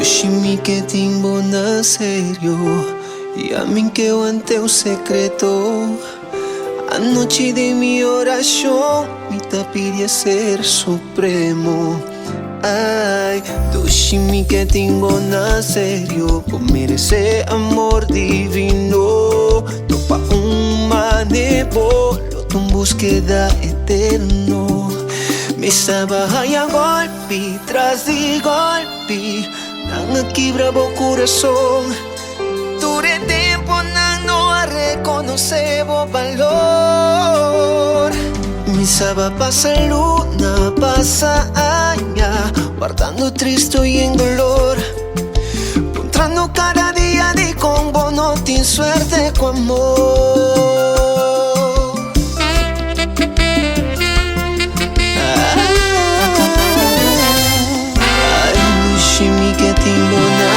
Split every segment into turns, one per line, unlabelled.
Dushimi que timbo na sério e a mim que eu ante o secreto. A noite de minha oração me tá pedindo ser supremo. Ai, dushimi que timbo na sério por merecer amor divino. No pa nebo, luto en búsqueda eterno. Me estaba a golpe tras de golpe, nang quebra o corazón. Dure tempo nang no a reconocer o valor. Me estaba pasa luna, pasa año, guardando triste y en dolor. Encontrando cada día de combo, no tienes suerte con amor.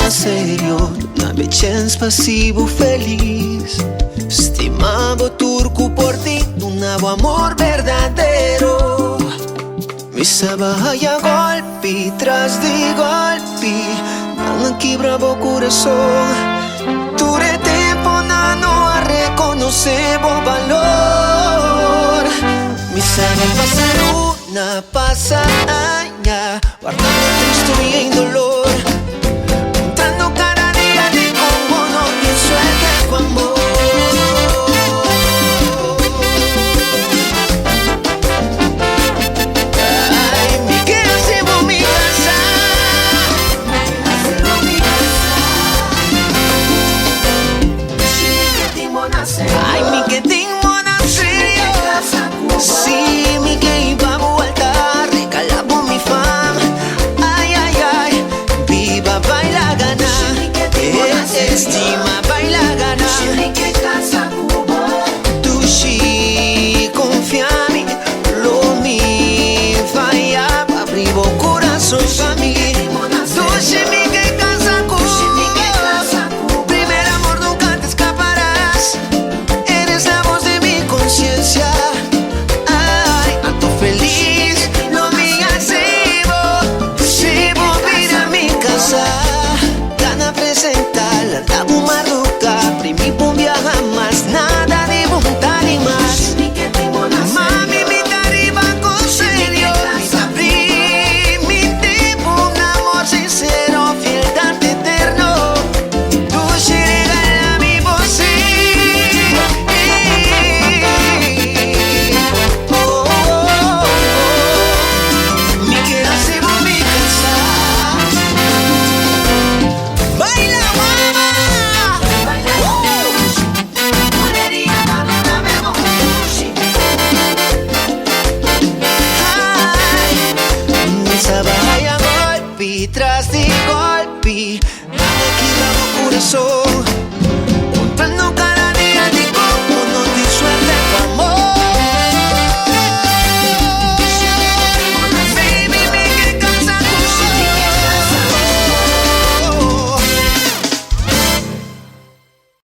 Serio, una chance pasivo feliz. Estimado turco por ti, un nuevo amor verdadero. Me estaba a golpe tras de golpe, no quebra o corazón. Dure tempo no a reconocer o valor. Me estaba pasar una pasa año, guardando triste y en dolor. Ay, mi que tengo na serio. Sí, mi que iba a voltar, recalabo mi fama. Ay, ay, ay, viva baila gana, estima baila gana. Tu sí, confía en mí, lo mi falla, abrigo corazón pa' mí. Tu sí, mi que casa cubo, primer amor nunca te escaparás. Eres la voz de mi conciencia. Ay, ando feliz, no me acebo. Si volver a mi casa, gana presentar la bumaruca. Primi pun viaja más, nada de montar y más. Mami, mi tarifa con serio. Mi tiempo, un amor sincero, fiel, tan eterno. Tú sí regala mi voz. Mi que hacemos mi casa. Baila mamá. Ay, me estaba a golpe tras de golpe, nada que daba corazón.